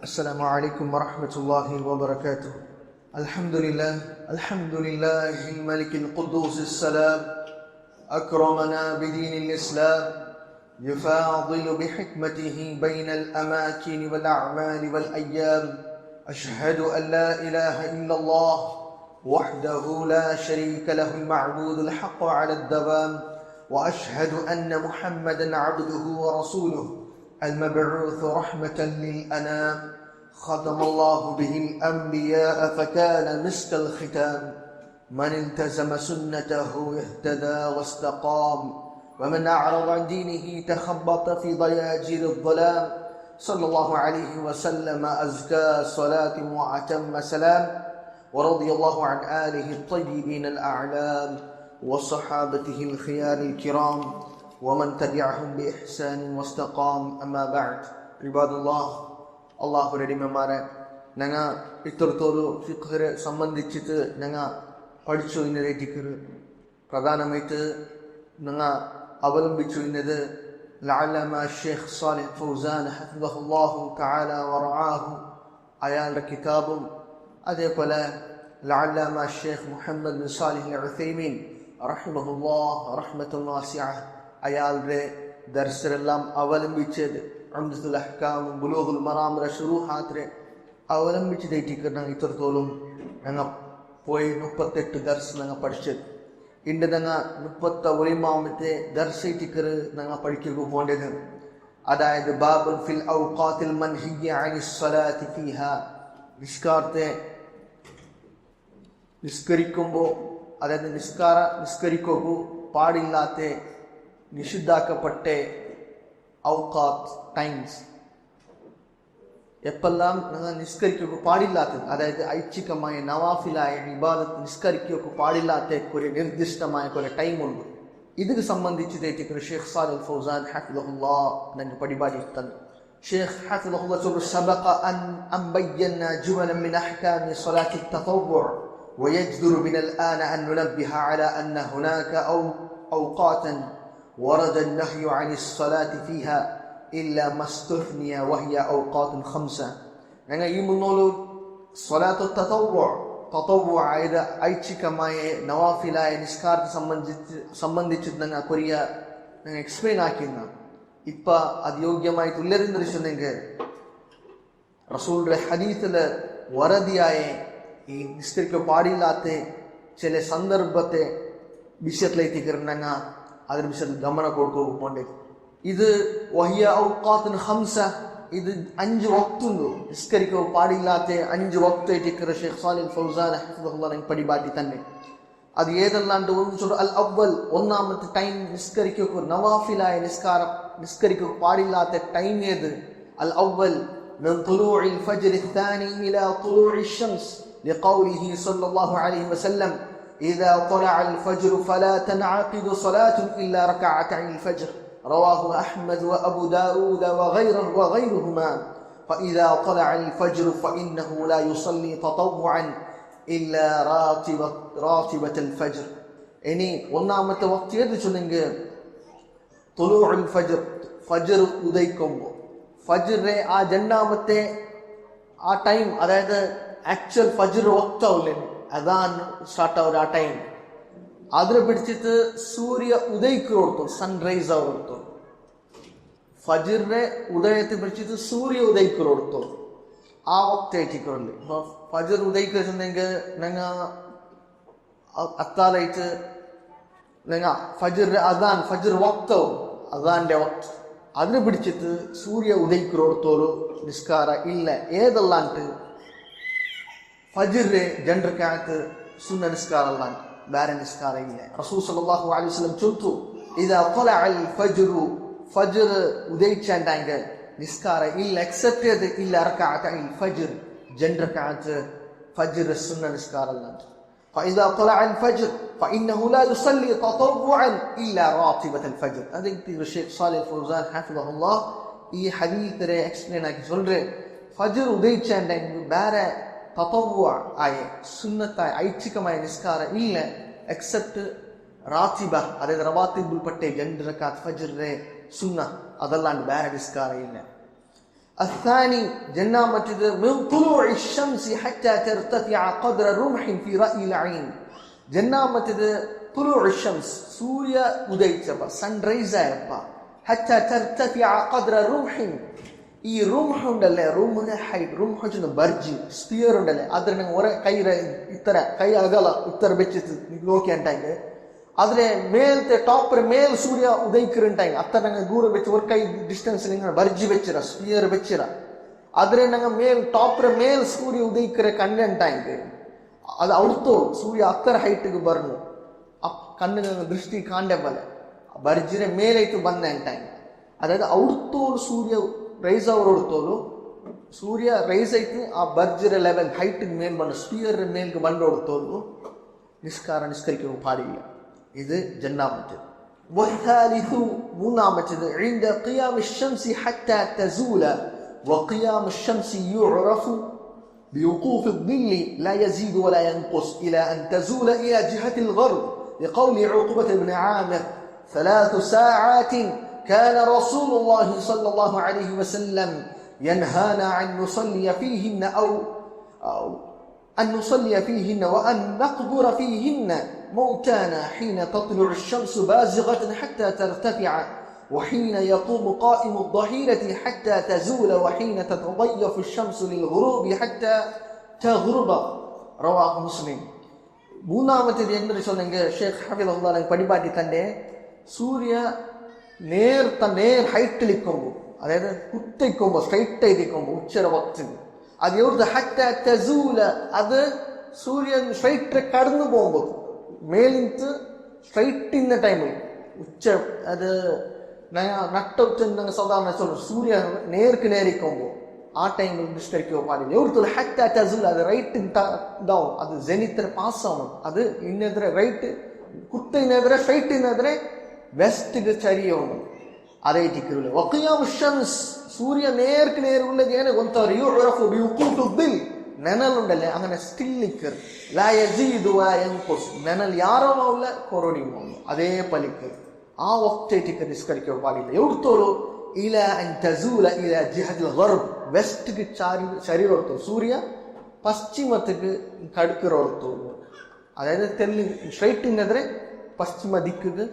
السلام عليكم ورحمة الله وبركاته. الحمد لله الملك القدوس السلام، أكرمنا بدين الإسلام، يفاضل بحكمته بين الأماكن والأعمال والأيام. أشهد أن لا إله إلا الله وحده لا شريك له المعبود الحق على الدوام، وأشهد أن محمدا عبده ورسوله المبعوث رحمة للأنام، ختم الله به الأنبياء فكان مسك الختام. من التزم سنته اهتدى واستقام، ومن أعرض عن دينه تخبط في ضياجر الظلام. صلى الله عليه وسلم أزكى صلاة وأتم سلام، ورضي الله عن آله الطيبين الأعلام وصحابته الخيار الكرام ومن تبعهم بإحسان واستقام. أما بعد. عباد الله, അള്ളാഹുവിൻ്റെ അടിമമാരെ, ഞങ്ങൾ ഇത്രത്തോളം ഫിഖ്ഹിനെ സംബന്ധിച്ചിട്ട് ഞങ്ങൾ പഠിച്ചു ഇന്നേറ്റിക്കറ്. പ്രധാനമായിട്ട് ഞങ്ങൾ അവലംബിച്ചു ഇന്നത് ലഅല്ലമ ഷെയ്ഖ് സാലിഹ് ഫൗസാൻ ഹഫിദഹുല്ലാഹു തആല വറആഹു അയാളുടെ കിതാബും, അതേപോലെ ലഅല്ലമ ഷെയ്ഖ് മുഹമ്മദ് ബിൻ സാലിഹ് അൽ ഉസൈമീൻ റഹിമഹുല്ലാഹ് റഹ്മത്തുൽ വാസിഅ അയാളുടെ ദർസരെല്ലാം അവലംബിച്ചത് ഉംദത്തുൽ അഹ്കാമും ബുലൂഗുൽ മറാമിലെ ശുറൂഹാത്തിനെ അവലംബിച്ച് തെറ്റിക്കണം. ഇത്രത്തോളം ഞങ്ങൾ പോയി 38 ദർസ് ഞങ്ങൾ പഠിച്ചത്. ഇന്ന് ഞങ്ങൾ 31 ദർസ് തെറ്റിക്കറ് ഞങ്ങൾ പഠിക്കുക പോകേണ്ടത്. അതായത് ബാബുൽ ഫിൽ ഔഖാത്തിൽ മൻഹിയ്യ അനിസ് സ്വലാത്തി ഫീഹാ, നിസ്കരിക്കുമ്പോൾ, അതായത് നിസ്കരിക്കുക പാടില്ലാത്ത നിഷിദ്ധാക്കപ്പെട്ട ഔഖാത്ത് ടൈംസ്, എപ്പെല്ലാം നിങ്ങൾ നിസ്കരിക്കുക പാടില്ലാത്തത്, അതായത് ഐച്ഛികമായ നവാഫിലായ ഇബാദത്ത് നിസ്കരിക്കുക പാടില്ലാത്ത ഒരു നിർദ്ദിഷ്ടമായ ഒരു ടൈമുണ്ട്. ഇതിന് സംബന്ധിച്ച് തെറ്റിക്കുന്ന ഷെയ്ഖ് സാലിഹ് ഫൗസാൻ ഹഫിദഹുല്ലാഹ് ഞങ്ങൾ പരിപാടി തന്നു. ഷെയ്ഖ് ഹഫിദഹുല്ലാഹ് ചൊല്ലു, സബഖ അൻ ബയ്യന ജുമലൻ മിൻ അഹ്കാമി സ്വലാത്തി തതവ്വുഅ് ويجدر من الآن أن ننبه على أن هناك أوقاتا ورد النهي عن الصلاة فيها إلا ما استثني وهي أوقات 5. ഞങ്ങൾ ഈ മുന്നോളു സ്വലാത്തു തതവ്വുഅ് ആയത് ഐച്ഛികമായ നവാഫിലായ നിസ്കാരത്തെ സംബന്ധിച്ച് ഞങ്ങൾ കൊറിയ ഞങ്ങൾ എക്സ്പ്ലെയിൻ ആക്കിയെന്ന ഇപ്പം അത് യോഗ്യമായി തുല്യരെന്ന് റസൂലുള്ളാഹിയുടെ ഹദീസിൽ വറദിയായ ഈ നിസ്കരിക്കുക പാടില്ലാത്ത ചില സന്ദർഭത്തെ വിഷയത്തിലേക്ക് ഞങ്ങൾ അതിന് വിഷയത്തിൽ ഗമനം കൊടുക്കുന്നുണ്ട്. ഇത് വഹിയ ഔഖാത്തുൻ 5, ഇത് 5 വക്തുണ്ട്. നിസ്കരിക്കുക പാടില്ലാത്ത 5 വക്തായിട്ട് ഷെയ്ഖ് സാലിഹ് ഫൗസാൻ ഹഫിദഹുല്ലാഹ് പരിപാടി തന്നെ. അത് ഏതെല്ലാണ്ട് അൽ അവ്വൽ, ഒന്നാമത്തെ ടൈം നിസ്കരിക്കുക നവാഫിലായ നിസ്കരിക്കുക പാടില്ലാത്ത ടൈം ഏത്? അൽ അവ്വൽ മിൻ തുലൂഇൽ ഫജ്ർ الثاني إلى طلوع الشمس لقوله صلى الله عليه وسلم إذا طلع الفجر فلا تنعقد صلاة إلا ركعتي الفجر، رواه أحمد وأبو داود وغيرهما. فإذا طلع الفجر فإنه لا يصلي تطوعا إلا راتبة الفجر. ഇനി ഒന്നാമത്തെ വക്ത് ഏത് ചൊല്ലുങ്കിൽ തുലൂഉൽ ഫജ്ർ, ഫജ്ർ ഉദയിക്കുമ്പോൾ, ഫജ്റിന്റെ ആ രണ്ടാമത്തെ ആ ടൈം, അതായത് ആക്ച്വൽ ഫജ്ർ വക്താവില്ലേ, അതാണ് സ്റ്റാർട്ട് ആവുക ആ ടൈം. അതിനെ പിടിച്ചിട്ട് സൂര്യ ഉദയിക്കോർത്തു, സൺറൈസ് ആവോർത്തു. ഫജ്റിന്റെ ഉദയത്തെ പിടിച്ചിട്ട് സൂര്യ ഉദയിക്കോർത്തു ആ വക്തായിട്ടിക്കുള്ളു. ഫജ്ർ ഉദയിക്കുന്നെങ്കിൽ ഞങ്ങൾ അത്താലായിട്ട് ഞങ്ങൾ ഫജ്റിന്റെ അദാൻ, ഫജ്ർ വക്താവും അദാന്റെ വക്ത്, അതിനെ പിടിച്ചിട്ട് സൂര്യ ഉദയിക്കോർത്തോരു നിസ്കാര ഇല്ല. ഏതല്ലാണ്ട് ഫജ്റിന്റെ 2 റക്അത്ത് സുന്ന നിസ്കാരല്ലാണ്ട് വേറെ നിസ്കാര ഇല്ല. റസൂൽ സല്ലല്ലാഹു അലൈഹി വസല്ലം ചൊല്ലുന്നു, ഇദാ ത്വലഅൽ ഫജ്റു, ഫജ്ർ ഉദയിച്ചാണ്ടെങ്കിൽ നിസ്കാര ഇല്ല എക്സെപ്റ്റ് ഇല്ല റക്അത്തൽ ഫജ്ർ, 2 റക്അത്ത് ഫജ്ർ സുന്ന നിസ്കാരല്ലാണ്ട്. فإذا طلع الفجر فإنه لا يصلي تطوعا إلا راتبة الفجر. അതെനിക്ക് ഷെയ്ഖ് സാലിഹ് ഫൗസാൻ ഹഫിദഹുല്ലാഹ് ഈ ഹദീസിനെ എക്സ്പ്ലെയിൻ ആക്കി ചൊല്ലുറേ, ഫജ്ർ ഉദയിച്ചാണ്ടെങ്കിൽ വേറെ തതവ്വുഅ് ആയ സുന്നത്തായ ഐച്ഛികമായ നിസ്കാരം ഇല്ല എക്സെപ്റ്റ് റാത്തിബ, അതായത് റവാത്തിബുൽപ്പെട്ട 2 റക്അത്ത് ഫജ്റിന്റെ സുന്ന, അതല്ലാണ്ട് വേറെ നിസ്കാരം ഇല്ല. الثاني جنامة من طلوع الشمس حتى ترتفع قدر رمح في رأي العين. جنامة طلوع الشمس سوريا ഉദയിച്ചപ്പ സൺറൈസ് ആയപ്പ حتى ترتفع قدر رمح. ഈ റുംഹ് ഉണ്ടല്ലേ, റുംഹിന്റെ ഹൈറ്റ്, റുംഹ് ബർജ് സ്പിയർ ഉണ്ടല്ലേ, അതിന് ഒരേ ഇത്ര കൈ അകല ഇത്ര വെച്ചിട്ട് നോക്കിയാണ്ടായി അതിലെ മേലത്തെ ടോപ്പ് മേൽ സൂര്യ ഉദയിക്കുന്നുണ്ടായി അത്ര ദൂരം വെച്ച് ഒരു കൈ ഡിസ്റ്റൻസിൽ ഇങ്ങനെ ബർജ് വെച്ചിര സ്പിയർ വെച്ചിര അതിലെ ഞങ്ങൾ മേൽ ടോപ്പ് മേൽ സൂര്യ ഉദയിക്കുന്ന കണ്ടുണ്ടായി അത് അവിടുത്തോ സൂര്യ അത്ര ഹൈറ്റിಗೆ ಬರ್ನು കണ്ണിന് ദൃഷ്ടി കാണ്ട പോലെ ബർജിനെ മേലേക്ക് ಬಂದಂಟಾയി. അതായത് അവിടുത്തോಳು ಸೂರ್ಯ ರೈಸ್ ಅವರೊಡ್ತೋಳು ಸೂರ್ಯ ರೈಸ್ ಐತಿ ಆ ಬರ್ಜಿರ ಲೆವೆಲ್ ಹೈಟಿಗೆ ಮೇಲ್ ಬಂದು ಸ್ಪಿಯರ್ ಮೇಲ್ಗೆ ಬಂದೊಡ್ತೋಳು നിസ്കരിക്കാൻ പാടില്ല. ഇത് ജന്നാമത്ത്. والثالث മൂന്നാമത്തേത് عند قيام الشمس حتى تزول. وقيام الشمس يعرف بوقوف الظل لا يزيد ولا ينقص إلى أن تزول إلى جهة الغرب لقول عقبة بن عامر 3 ساعات كان رسول الله صلى الله عليه وسلم ينهانا أن نصلي فيهن أو أن نصلي فيهن وأن نقبر فيهن موتانا حين تطلع الشمس بازغة حتى ترتفع وحين يقوم قائم الظهيرة حتى تزول وحين تتضيف الشمس للغروب حتى تغرب. رواه مسلم. മൂന്നാമത്തേത് എന്തൊരു ചൊല്ലെങ്കിൽ ഷേഖ് ഹഫിദുല്ലാഹ് പടിപാട്ടി തന്റെ സൂര്യ നേർ ഹൈറ്റിലിക്കുമ്പോൾ, അതായത് കുത്തിക്കുമ്പോൾ സ്ട്രൈറ്റ് ആയിരിക്കുമ്പോൾ ഉച്ചര വക്തിൽ അത് എവിടെ ഹറ്റ തസൂല, അത് സൂര്യൻ സ്ട്രൈറ്റ് കടന്നു പോകുമ്പോൾ മേലിട്ട് സ്ട്രൈറ്റ് ഇന്ന ടൈമിൽ ഉച്ച അത് നട്ടൊച്ച സാധാരണ സൂര്യ നേർക്ക് നേരിക്കുമ്പോൾ ആ ടൈമിൽ നിസ്കരിക്കുക പാടില്ല. എവിടുത്തുള്ള ഹറ്റ തസൂല, അത് റൈറ്റ് ഡൗൺ, അത് ജെനിത്തിന് പാസ്സാവണം. അത് ഇന്നെതിരെ റൈറ്റ് കുത്തിനെതിരെ സ്ട്രൈറ്റിനെതിരെ വെസ്റ്റിಗೆ ചരിയണം. അതേറ്റിക്കില്ല. വഖിയാമു ഷംസ്, സൂര്യ നേർക്ക് നേരുള്ളത് ഏനെ ಗೊತ್ತವ್ರು യുറഫു ബിവുഖൂഫി ദിൽ, ನೆನಲುಂಡಲ್ಲೇ അങ്ങനെ സ്റ്റില്ലിക്കർ ലാ യസീദു വ യൻഖുസ്, ನೆನൽ ಯಾರವല്ല ಕೊರಡಿಮೋ അതേ പലിക്കർ ആ വക്തേറ്റിക്ക് നിസ്കരിക്കാൻ പാടില്ല. എവിടുത്തോളൂ ഇല അൻ തസൂല ഇല ജിഹദിൽ ഗർബ്, വെസ്റ്റിക്ക് ശരീരത്തോളൂ, സൂര്യ പശ്ചിമത്തേക്ക് കടുക്കിറോളത്തോളൂ. അതായത് തെല്ല് സ്ട്രൈറ്റിനെതിരെ പശ്ചിമ ദിക്കിക്ക്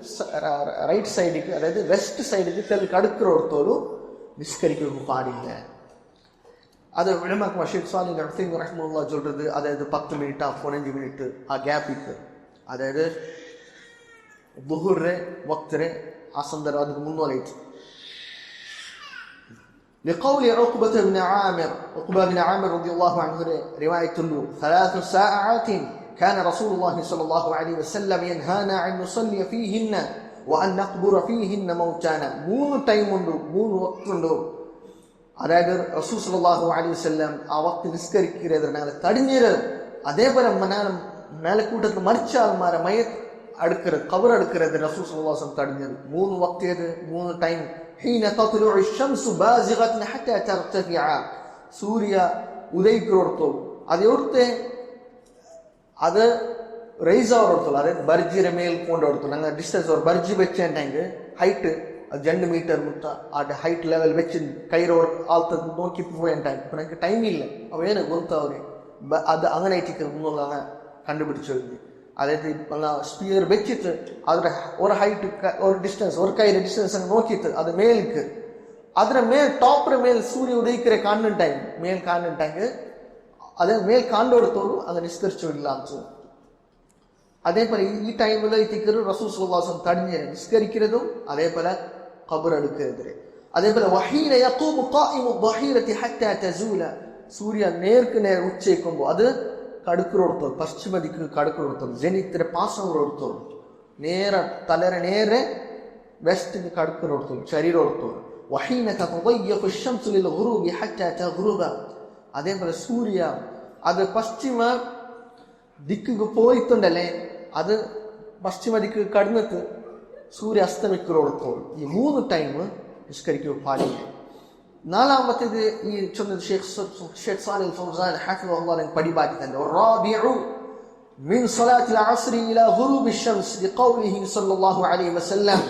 റൈറ്റ് സൈഡിക്ക്, അതായത് വെസ്റ്റ് സൈഡിക്ക് തെല്ല് കടുക്കിറോളത്തോളൂ നിസ്കരിക്കാൻ പാടില്ല. அது உலமாக்கு ஷேக் சாலிஹ் அல் உஸைமீன் ரஹ்மத்துல்லாஹ் சொல்றது, அதாவது 10 மினிட் 15 மினிட் ಆ ಗ್ಯಾಪಿಗೆ, ಅದಾയത് ظهر وقت ಆ ಸಂದರ್ಭ ಅದಕ್ಕೆ ಮುನ್ನೋಲೈತಿ. لقول عقبة بن عامر رضي الله عنه رواية له 3 ساعات كان رسول الله صلى الله عليه وسلم ينهانا أن نصلي فيهن وأن نقبر فيهن موتانا. 3 ടൈം ഉണ്ട്, 3 വക്ത് ഉണ്ട്. അതായത് റസൂൽ സല്ലല്ലാഹു അലൈഹി വസല്ലം ആ വക്ത് നിസ്കരിക്കുന്നത് ഞങ്ങൾ തടിഞ്ഞത്. അതേപോലെ മേലക്കൂട്ടത്തിൽ മരിച്ച ആൾമാരെ അടുക്കരുത്, കബർ അടുക്കരുത് റസൂൽ സല്ലല്ലാഹു അലൈഹി വസല്ലം തടിഞ്ഞത്. 3 വക്ത് ഏത്? 3 ടൈം. ഹീന തത്ലുഉ അശ്-ശംസു ബാസിഗതൻ ഹത്താ തർതഫിഅ, സൂര്യ ഉദയിക്കുന്നോടത്തോളം അത് എവിടുത്തെ അത് റൈസ് ആവോടത്തോളം, അതായത് ബർജിയുടെ മേൽ കൊണ്ടോടത്തോളം ഞങ്ങൾ ഡിസ്റ്റൻസ് ഒരു ബർജി വെച്ചെങ്കിൽ ഹൈറ്റ് അത് 2 മീറ്റർ മുട്ട ആ ഹൈറ്റ് ലെവൽ വെച്ച് കൈറോഡ് ആൾത്ത നോക്കി പോയിട്ടായി. ഇപ്പം എനിക്ക് ടൈമില്ല, അവേನು ಗೊತ್ತವ್ರೆ അത് അങ്ങനെ ആയിട്ടിരിക്കുന്നതാണ് കണ്ടുപിടിച്ചു. അതായത് സ്പിയർ വെച്ചിട്ട് അതിന്റെ ഒരു ഹൈറ്റ് ഒരു ഡിസ്റ്റൻസ് ഒരു കൈയുടെ ഡിസ്റ്റൻസ് നോക്കിയിട്ട് അത് മേൽക്ക് അതിന്റെ മേൽ ടോപ്പിന് മേൽ സൂര്യ ഉദയിക്കരെ കാണുന്നുണ്ടായി, മേൽ കാണുന്നുണ്ടെങ്കിൽ അത് മേൽ കാണ്ടോടത്തോളൂ അത് നിസ്കരിച്ചില്ല ಅಂತ. അതേപോലെ ഈ ടൈമിൽ എത്തിക്കരു റസൂൽ സല്ലല്ലാഹു അലൈഹി വസല്ലം തടിഞ്ഞ് നിസ്കരിക്കുന്നതും അതേപോലെ ഖബർ എടുക്കരുത്. അതേപോലെ വഹീന യഖൂമു ഖായിമു ദ്ദഹീറതി ഹത്താ തസൂല, സൂര്യ നേർക്ക് നേർ ഉച്ചയ്ക്കുമ്പോൾ അത് കടുക്കിറോടത്തോളൂ, പശ്ചിമ ദിക്ക് കടുക്കിറോടത്തോളൂ, ജെനിത്തിരെ പാസവരോടത്തോളൂ, നേരെ തലരെ നേരെ വെസ്റ്റിന് കടുക്കിറോടത്തോളൂ, ശരീരോടത്തോളൂ. വഹീന തതദയ്യഫു അശ്-ശംസു ലിൽ ഗുറൂബി ഹത്താ തഗ്റുബ, അതേപോലെ സൂര്യ അത് പശ്ചിമ ദിക്ക് പോയിട്ടുണ്ടല്ലേ, അത് പശ്ചിമ ദിക്ക് കടന്നിട്ട് സൂര്യ അസ്തമിക്കുന്നോടത്തോളം ഈ 3 ടൈം നിസ്കരിക്കുക പാടില്ല. നാലാമത്തേത് ഈ ചൊന്നത് ഷേഖ് സാലിഹ് ഫൗസാൻ ഹഫിദഹുല്ലാഹ് പടിപാറ്റി തന്നെ. الرابع من صلاة العصر إلى غروب الشمس لقوله صلى الله عليه وسلم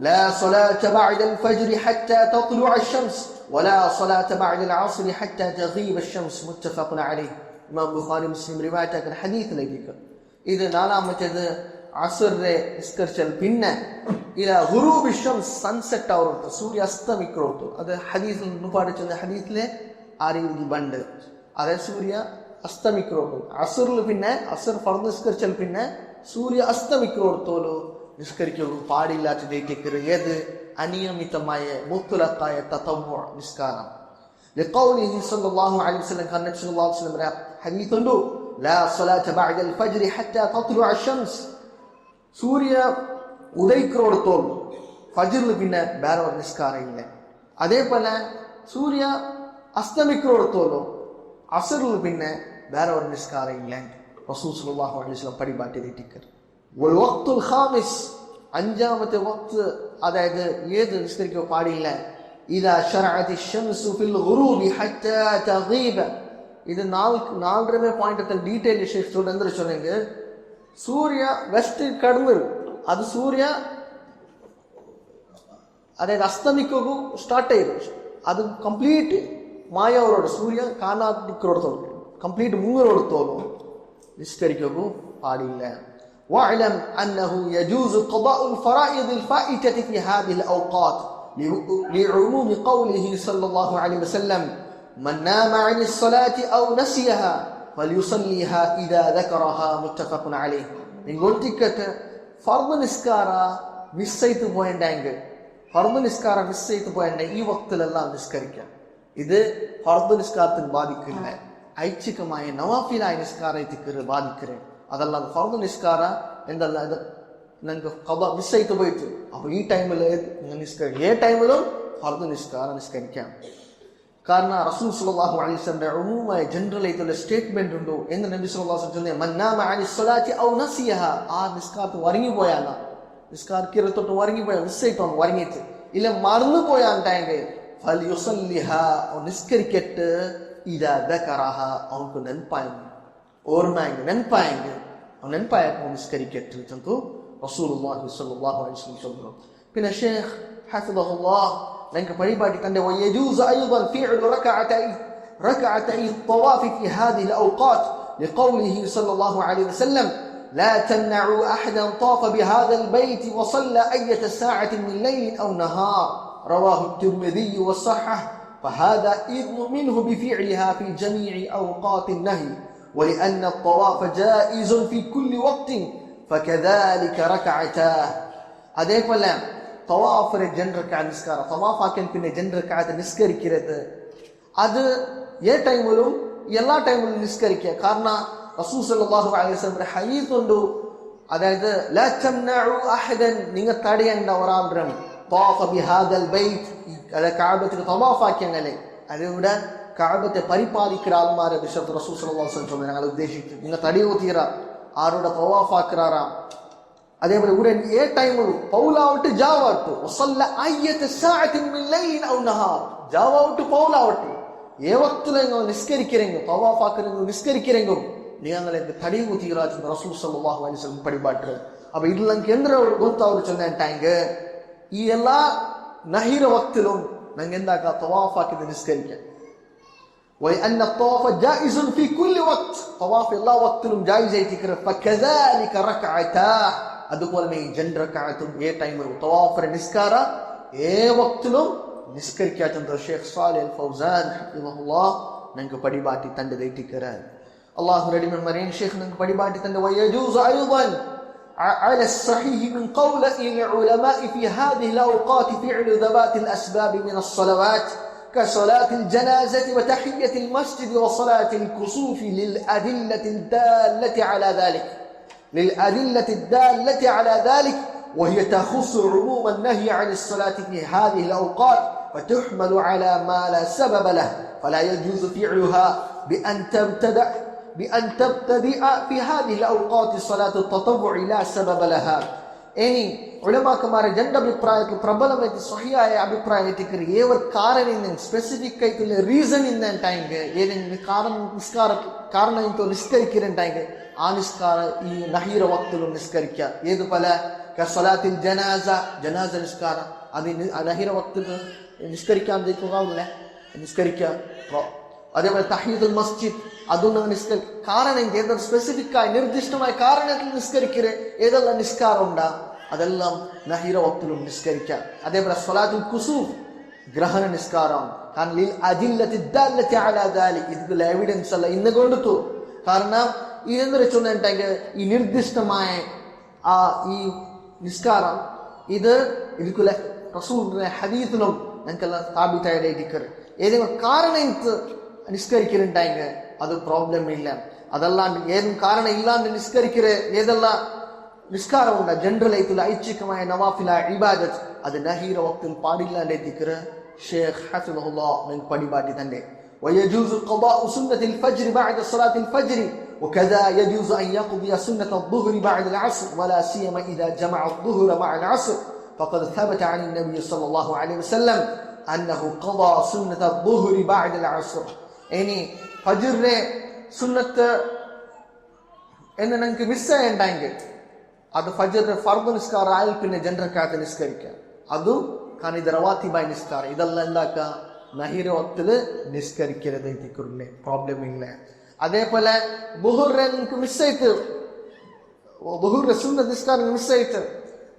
لا صلاة بعد الفجر حتى تطلع الشمس ولا صلاة بعد العصر حتى تغيب الشمس متفق عليه. ഇമാം ബുഖാരി മുസ്ലിം റിവായത്താക്കുന്ന ഹദീസിലേക്ക് ഇത് നാലാമത്തേത് അസ്റിനെ നിസ്കരിച്ചാൽ പിന്നെ ഇല ഗുറൂബി ഷംസ് സൺസെറ്റ് ആവുന്നു സൂര്യ അസ്തമിക്കുന്നു. അത് ഹദീസിൽ നിന്ന് പഠിച്ചത് ഹദീസിലെ ആരെങ്കിലും ബണ്ട് അതെ സൂര്യ അസ്തമിക്കുന്നു. അസ്റിൽ പിന്നെ അസ്ർ ഫർദ് നിസ്കരിച്ചാൽ പിന്നെ സൂര്യ അസ്തമിക്കുന്നോടത്തോളം നിസ്കരിക്കുക പാടില്ലാത്തതേക്ക് ഏത് അനിയമിതമായ മുത്തലഖായ തതവ്വു നിസ്കാരം. لقوله صلى الله عليه وسلم كان النبي صلى الله عليه وسلم حديث عنده لا صلاة بعد الفجر حتى تطلع الشمس. സൂര്യ ഉദയിക്കുന്നോടത്തോളം ഫജ്റിൽ പിന്നെ വേറെ ഒരു നിസ്കാരം ഇല്ല. അതേപോലെ സൂര്യ അസ്തമിക്കുന്നോടത്തോളം അസ്റിൽ പിന്നെ വേറെ ഒരു നിസ്കാരം ഇല്ല. റസൂൽ സല്ലല്ലാഹു അലൈഹി വസല്ലം പരിപാടി തെറ്റിക്കർ. വൽ വഖ്തുൽ ഖാമിസ് അഞ്ചാമത്തെ വഖ്ത് അതായത് ഏത് നിസ്കരിക്കാൻ പാടില്ല ഇദാ ശറഅത്തി الشمس في الغروب حتى تغيب. ഇത് നാലര പോയിന്റ് ഡീറ്റെയിൽ ഷെയ്ഖ് എന്ത് சொன்னீங்க സൂര്യ വെസ്റ്റ് കടന്നു അത് സൂര്യ അതായത് അസ്തമിക്കുക സ്റ്റാർട്ട് ചെയ്തു അത് കംപ്ലീറ്റ് മായവരോട് സൂര്യ കാണാതിക്കോടത്തോളം കംപ്ലീറ്റ് മുങ്ങലോടത്തോളം നിസ്കരിക്കുക പാടില്ല. واعلم أنه يجوز قضاء الفرائض الفائتة في هذه الأوقات لعموم قوله صلى الله عليه وسلم من نام عن الصلاة أو نسيها فليصليها إذا ذكرها متفق عليه. നിങ്ങൾട്ടിക്കട്ട് ഫർദ് നിസ്കാര മിസ്സൈത്ത് പോയിണ്ടെങ്കിൽ ഫർദ് നിസ്കാര മിസ്സൈത്ത് പോയിണ്ടെ ഈ വക്തിലെല്ലാം നിസ്കരിക്കാം. ഇത് ഫർദ് നിസ്കാരത്തിന് ബാധിക്കില്ല. ഐച്ഛികമായ നവാഫിലായ നിസ്കാരത്തിക്ക് ബാധിക്കരുത്. അതല്ലാതെ ഫർദ് നിസ്കാര എന്തല്ല ഇത് നിങ്ങൾക്ക് കഥ മിസ്സായിട്ട് പോയിട്ട് അപ്പൊ ഈ ടൈമിൽ നിസ്കരിക്കാം. ഏ ടൈമിലും ഫർദ് നിസ്കാരം നിസ്കരിക്കാം. കാരണം റസൂൽ സല്ലല്ലാഹു അലൈഹി വസല്ലം ഉമ്മൂമായ ജനറൽ ആയിട്ടുള്ള സ്റ്റേറ്റ്മെന്റ് ഉണ്ടോ എന്ന് നബി സല്ലല്ലാഹു അലൈഹി വസല്ലം പറഞ്ഞു. മന്നാമ അനി സ്വലാത്തി ഔ നസിയഹ ആ നിസ്കാരത്ത് വറങ്ങിപ്പോയാല നിസ്കാരത്തിരത്തോട്ട് വറങ്ങിപ്പോയാൽ മിസ്സായിട്ടാണ് വറങ്ങിയിട്ട് ഇല്ല മറന്നു പോയാണ്ടെങ്കിൽ ഫൽയുസല്ലിഹ നിസ്കരിക്കട്ട് ഇദാ ദകറഹ അവർക്ക് നെൻപായെങ്കിൽ ഓർമ്മയെങ്കിൽ നെൻപായെങ്കിൽ നെൻപായപ്പോൾ നിസ്കരിക്കട്ട് ചന്തു റസൂലുള്ളാഹി സ്വല്ലല്ലാഹു അലൈഹി വസല്ലം പറഞ്ഞു. പിന്നെ ഷേഖ് ഹഫിദഹുല്ലാഹ് لأنك فريبا تكنده ويجوز أيضا فعل ركعتي الطواف في هذه الأوقات لقوله صلى الله عليه وسلم لا تمنعوا أحدا طاف بهذا البيت وصلى أية ساعة من ليل أو نهار. رواه الترمذي والصحح. فهذا إذن منه بفعلها في جميع أوقات النهي ولأن الطواف جائز في كل وقت فكذلك ركعتاه. هذا يقول തവാഫിനെ ജനറക്കായ നിസ്കാരം തവാഫാക്കാൻ പിന്നെ ജനറക്കായ നിസ്കരിക്കരുത്. അത് ഏ ടൈമിലും എല്ലാ ടൈമിലും നിസ്കരിക്കുക. കാരണം റസൂൽ സല്ലല്ലാഹു അലൈഹി വസല്ലം ഹദീസ് ഉണ്ട്. അതായത് ലാ തംനഉ അഹദൻ നിങ്ങൾ തടയേണ്ട ഒരാളും തവാഫ ബിഹാദൽ ബൈത്ത് അല്ല കഅബത്തിൽ തവാഫാക്കിയല്ലേ അതിവിടെ കഅബത്തെ പരിപാലിക്കുന്ന ആൾമാരെ വിശുദ്ധ റസൂൽ സല്ലല്ലാഹു അലൈഹി വസല്ലം ഞങ്ങൾ ഉദ്ദേശിച്ചു നിങ്ങൾ തടയോ തീര ആരുടെ തവാഫാക്കാറാ. അതേപോലെ ഇവിടെ ഏ ടൈമിലും പൗലാവട്ടെ ജാവാട്ട് ജാവാട്ട് പൗലാവട്ടെ ഏ വക്തിലെങ്ങോ നിസ്കരിക്കരെങ്ങോ തവാഫാക്കരെങ്ങോ നിസ്കരിക്കരെങ്ങോ നിങ്ങൾ എനിക്ക് തടിയു തീരാജ് റസൂൽ സല്ലല്ലാഹു അലൈഹി വസല്ലം പരിപാട്ട്. അപ്പൊ ഇതിൽ എനിക്ക് എന്തൊരു ಗೊತ್ತವರು ചൊല്ലേട്ടാങ്ക ഈ എല്ലാ നഹിര വക്തിലും ഞങ്ങൾ എന്താക്കാം തവാഫാക്കിത് നിസ്കരിക്കാം. وأن الطواف جائز في كل وقت طواف الله وقت جائز يتكرر فكذلك ركعتاه. അതുപോലെ ഈ ജനറക്കായത്തും ഏ ടൈമിലും തവാഫിന്റെ നിസ്കാര ഏ വക്തിലും നിസ്കരിക്കാത്ത ഷേഖ് സാലിഹ് അൽ ഫൗസാൻ ഹഫിദഹുല്ലാഹ് ഞങ്ങൾക്ക് പടിപാട്ടി തന്റെ ദൈറ്റിക്കരാൻ അല്ലാഹു റഡിമൻ മരീൻ ഷേഖ് ഞങ്ങൾക്ക് പടിപാട്ടി തന്റെ വയജൂസ് അയ്ദൻ على الصحيح من قول العلماء في هذه الأوقات فعل ذوات الأسباب من الصلوات كصلاة الجنازة وتحية المسجد وصلاة الكسوف للأدلة الدالة على ذلك وهي تخص عموم النهي عن الصلاة في هذه الأوقات فتحمل على ما لا سبب له فلا يجوز فعلها بأن تبتدئ في هذه الأوقات صلاة التطوع لا سبب لها. ഇനി ഉലമാക്കന്മാരെ രണ്ട് അഭിപ്രായത്തിൽ പ്രബലമായിട്ട് സ്വഹിയായ അഭിപ്രായത്തിക്ക് ഏവർ കാരണം സ്പെസിഫിക് ആയിട്ടുള്ള റീസൺ ഇന്നുണ്ടെങ്കിൽ ഏതെങ്കിലും കാരണം നിസ്കരിക്കുന്നുണ്ടെങ്കിൽ ആ നിസ്കാര ഈ നഹീറ വക്തിലും നിസ്കരിക്കുക. ഏതുപോലെ സലാത്തിൽ ജനാസ നിസ്കാരം അത് നഹീറ വക്തിൽ നിസ്കരിക്കാതിരിക്കാവില്ല, നിസ്കരിക്കുക. അതേപോലെ തഹീദുൽ മസ്ജിദ് അതൊന്നും കാരണം ഏതൊരു സ്പെസിഫിക് ആയി നിർദ്ദിഷ്ടമായ കാരണത്തിൽ നിസ്കരിക്കരുത്. ഏതെല്ലാം നിസ്കാരം ഉണ്ടാ അതെല്ലാം നഹീറ വക്തിലും നിസ്കരിക്കുക. അതേപോലെ സ്വലാത്തുൽ കുസൂഫ് ഗ്രഹണ നിസ്കാരം, കാരണം ഇതിൽ എവിഡൻസ് അല്ല ഇന്ന് കൊണ്ടുത്തു. കാരണം ഇതെന്ന് വെച്ചുണ്ടെങ്കിൽ ഈ നിർദ്ദിഷ്ടമായ ഈ നിസ്കാരം ഇത് ഇതിക്കുള്ള റസൂലിന്റെ ഹദീസിലും ഞങ്ങൾക്കെല്ലാം സ്ഥാപിതായിരിക്കരുത്. ഏതെങ്കിലും കാരണം നിസ്കരിക്കലുണ്ടെങ്കിൽ അത് പ്രോബ്ലം ഇല്ല. അതല്ലാണ്ട് ഏതും കാരണം ഇല്ലാണ്ട് നിസ്കരിക്കരുത്. ഏതെല്ലാം നിസ്കാരം ഉണ്ട് ജനറൽ ആയിട്ടുള്ള ഐച്ഛികമായ നവാഫിലായ ഇബാദത്ത് അത് നഹീറ വക്തിൽ പാടില്ലാണ്ട് എത്തിക്കരുത്. ഷേഖ് ഹഫിദുല്ലാഹ് നിങ്ങൾക്ക് പടിപാട്ടി തന്നെ. ويجوز قضاء سنة الفجر بعد صلاة الفجر وكذا يجوز أن يقضي سنة الظهر بعد العصر ولا سيما إذا جمع الظهر مع العصر فقد ثبت عن النبي صلى الله عليه وسلم أنه قضى سنة الظهر بعد العصر. يعني فجر سنة إن ننك مسا يندانك അത് ഫജ്ർ ഫർദ് നിസ്കാരം ആയാൽ പിന്നെ ജനറക്കാത്ത നിസ്കരിക്കുക. അതും കാരണം ഇത് റവാത്തിബായി നിസ്കാരം. ഇതെല്ലാം എന്താക്കുക നഹീറ വക്തില് നിസ്കരിക്കരുത്. ഇതിക്കുറില്ലേ പ്രോബ്ലം ഇല്ല. അതേപോലെ ബുഹുറെ നിങ്ങൾക്ക് മിസ്സായിട്ട് ബുഹുറെ സുന്നത്ത് നിസ്കാരം മിസ്സായിട്ട്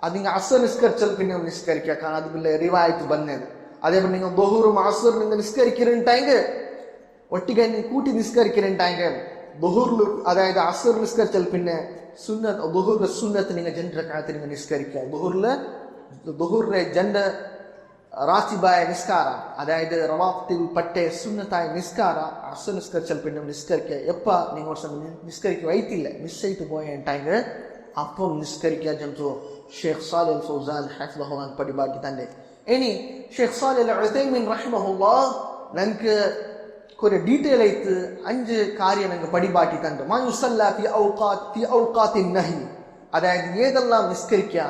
അത് നിങ്ങൾ അസർ നിസ്കരിച്ചാൽ പിന്നെ നിസ്കരിക്കുക. കാരണം അത് പിന്നെ റിവായത്ത് വന്നത്. അതേപോലെ നിങ്ങൾ ബുഹുറും അസർ നിങ്ങൾ നിസ്കരിക്കുന്നുണ്ടെങ്കിൽ ഒട്ടിക കൂട്ടി നിസ്കരിക്കുന്നുണ്ടെങ്കിൽ ബുഹുറിൽ അതായത് അസർ നിസ്കരിച്ചാൽ പിന്നെ സുന്നത്ത് ബുഹുറിന്റെ സുന്നത്ത് നിങ്ങൾ ജനറക്കാലത്ത് നിങ്ങൾ നിസ്കരിക്കുക. ബുഹുറിന്റെ ജൻഡ റാത്തിബായ നിസ്കാരം അതായത് റവാത്തിൽ പറ്റേ സുന്നത്തായ നിസ്കാരം അസർ നിസ്കരിച്ചാൽ പിന്നെ നിസ്കരിക്കുക. എപ്പ നിങ്ങൾ നിസ്കരിക്കുക വൈത്തില്ല മിസ്സായിട്ട് പോയെങ്കിൽ അപ്പം നിസ്കരിക്കുക ജന്തു ഷേഖ് സാലിഹ് അൽ ഫൗസാൻ ഹഫിദഹുല്ലാഹ് പടിപാട്ടി തന്നെ. ഇനി ഷേഖ് സാലിഹ് അൽ ഉസൈമീൻ റഹിമഹുല്ലാഹ് ഞങ്ങൾക്ക് ഒരു ഡീറ്റെയിൽ ആയിട്ട് 5 കാര്യം ഞങ്ങൾക്ക് പടിപാട്ടി തന്നു. മാ യുസല്ല ഫി ഔഖാത്തിൻ നഹി അതായത് ഏതെല്ലാം നിസ്കരിക്കുക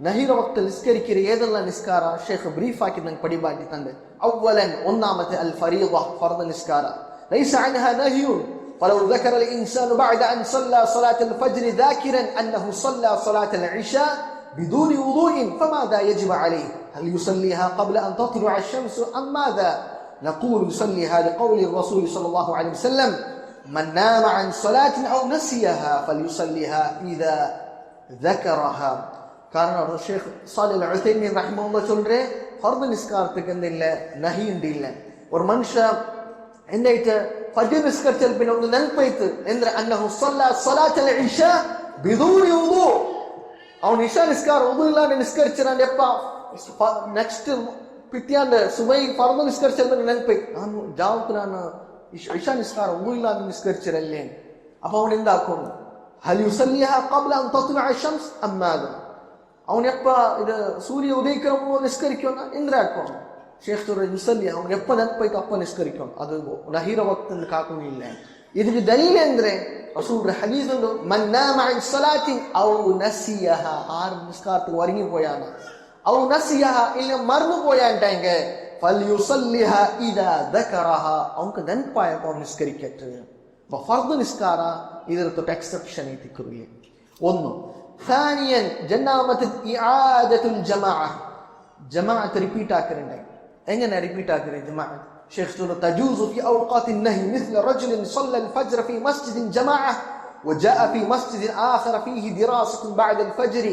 നഹീറ വക്തിൽ നിസ്കരിക്കരുത് ഏതെല്ലാം നിസ്കാര ഷേഖ് ബ്രീഫാക്കി ഞങ്ങൾക്ക് പടിപാട്ടി തന്നു. അവലൻ ഒന്നാമത്തെ അൽ ഫരീദ ഫർദ് നിസ്കാര ലൈസ അൻഹാ നഹിയുൻ فلو ذكر الإنسان بعد أن صلى صلاة الفجر ذاكرا أنه صلى صلاة العشاء بدون وضوء فماذا يجب عليه؟ هل يصليها قبل أن تطلع الشمس أم ماذا؟ نقول يصليها لقول الرسول صلى الله عليه وسلم من نام عن صلاة أو نسيها فليصليها إذا ذكرها. കാരണം ഷേഖ് സാലിഹ് അൽ ഉസൈമീൻ റഹിമഹുല്ലാഹ് ചൊല്ലേ ഫർദ് നിസ്കാരத்துக்கு എന്തില്ല നഹി ഉണ്ടില്ല. ഒരു മനുഷ്യ എന്തായിട്ട് ഫജ്ർ നിസ്കരിച്ചാൽ പിന്നെ ഒന്ന് നെൽപ്പൈത്ത് എന്ത്ര അന്നഹു സ്വല്ല സ്വലാത്തൽ ഇശാ ബിദൂനി വുദൂ അവൻ ഇശാ നിസ്കാരം വുദൂ ഇല്ലാതെ നിസ്കരിച്ചാൽ എപ്പ നെക്സ്റ്റ് പിറ്റേന്ന് സുബൈ ഫർദ് നിസ്കരിച്ചാൽ പിന്നെ നെൽപ്പൈത്ത് ನಾನು ಜಾವಕ್ಕೆ ನಾನು ಇಶಾ ನಿಸ್ಕಾರ വുദൂ ഇല്ലാതെ നിസ്കരിച്ചല്ലേ. അപ്പൊ അവൻ എന്താക്കും ഹൽ യുസല്ലിഹ ഖബ്ല അൻ തത്ലഅ الشمس അം മാദാ അവൻ എപ്പ ഇത് സൂര്യ ഉദയിക്കുമ്പോൾ നിസ്കരിക്കുന്ന എന്തിനാക്കും ഷേഖ് യുസല്ലി അവൻ എപ്പ നെൽപ്പൈത്ത് അപ്പ നിസ്കരിക്കും. അത് നഹീറ വക്തിൽ കാക്കുന്നില്ല. ഇതിന് ദലീൽ എന്തിനെ റസൂലുള്ളാഹി ഹദീസ് ഉണ്ട് മൻ നാമ അൻ സ്വലാത്തിൻ ഔ നസിയഹ ആർ നിസ്കാരത്തിൽ ഒരുങ്ങിപ്പോയാണ് ഔ നസിയഹ ഇല്ല മറന്നു പോയാണ്ടെങ്കിൽ ഫൽയുസല്ലിഹ ഇദാ ദകറഹ അവൻക്ക് നെൽപ്പായപ്പോൾ നിസ്കരിക്കട്ടെ. അപ്പൊ ഫർദ് നിസ്കാര ഇതിലൊരു എക്സെപ്ഷൻ എത്തിക്കുറില്ല. ഒന്ന് ثانيا جنامة إعادة الجماعة جماعة ريبيت آكرين أين ريبيت آكرين جماعة شيخ تجوز في أوقات النهي مثل رجل صلى الفجر في مسجد جماعة وجاء في مسجد آخر فيه دراسة بعد الفجر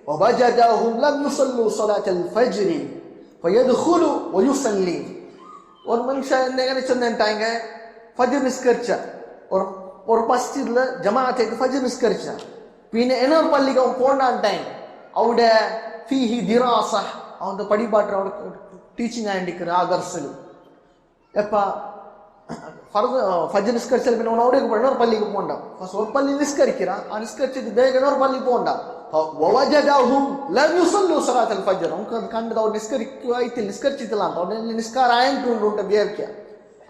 ووجدهم لم يصلوا صلاة الفجر فيدخل ويصلي. والمنشأ أنه تنتهي فجر نسكرشة और مسجد ला जमात एक फजर निस्कर्चा പിന്നെ എന്നൊരു പള്ളിക്ക് അവൻ പോണ്ടാൻ ടൈം അവിടെ ഫീഹി ദിറാസ അവൻ്റെ പടിപാട്ട് അവിടെ ടീച്ചിങ് ആയിട്ടിരിക്കുന്ന ആ ദർസിൽ എപ്പ ഫജർ നിസ്കരിച്ചാൽ പിന്നെ അവൻ അവിടേക്ക് പോകണം എന്നൊരു പള്ളിക്ക് പോകണ്ട ഫസ്റ്റ് ഒരു പള്ളി നിസ്കരിക്കുക ആ നിസ്കരിച്ചിട്ട് വേഗം എന്നൊരു പള്ളിക്ക് പോകണ്ട ഫജർ നമുക്ക് അത് കണ്ടത് അവർ നിസ്കരിക്കുവായിട്ടില്ല നിസ്കരിച്ചിട്ടില്ല അവിടെ നിസ്കാരായിട്ടുണ്ട് വിചാരിക്കുക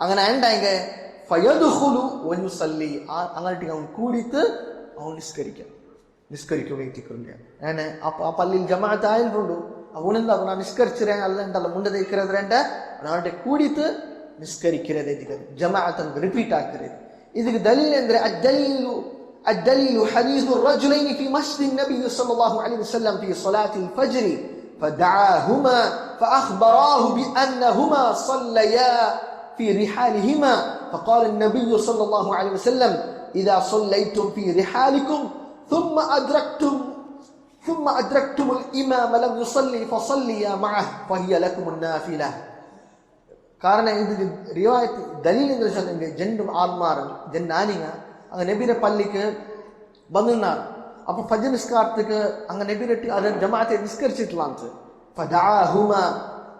അങ്ങനെ ആയിട്ടായെങ്കിൽ ഫയദ്ഖുലു വയുസല്ലി അങ്ങോട്ടേക്ക് അവൻ കൂടിയിട്ട് അവൻ നിസ്കരിക്കുകയിട്ടില്ല. ഞാൻ ആ പള്ളിയിൽ ജമാഅത്ത് ആയിട്ടുണ്ട് അവനെന്താ ഞാൻ നിസ്കരിച്ചിരേ അല്ലണ്ടല്ല മുണ്ട നിൽക്കുന്നതിരണ്ട് അവരുടെ കൂടിയിട്ട് നിസ്കരിക്കുന്നത് ജമാഅത്ത് റിപ്പീറ്റ് ആക്കരുത്. ഇതിക്ക് ദലീൽ എന്ത് الدليل حديث الرجلين في مسجد النبي صلى الله عليه وسلم في صلاة الفجر فدعاهما فأخبراه بأنهما صليا في رحالهما فقال النبي صلى الله عليه وسلم إذا صليتم في رحالكم ثم أدركتم الإمام لم يصلي فصليا معه فهي لكم النافلة. കാരണം ഇതിന് റിവായത്ത് ദലീൽ എന്ന് വെച്ചാൽ ജെണ്ടും ആൾമാറും ജെന്നാനിങ്ങ അങ്ങ് നബിയുടെ പള്ളിക്ക് വന്നിരുന്നാർ. അപ്പൊ ഫജ്ർ നിസ്കാരத்துக்கு അങ്ങ് നബിരട്ടി അത് ജമാഅത്തെ നിസ്കരിച്ചിട്ടുള്ളാന്ന് ഫദഅഹുമ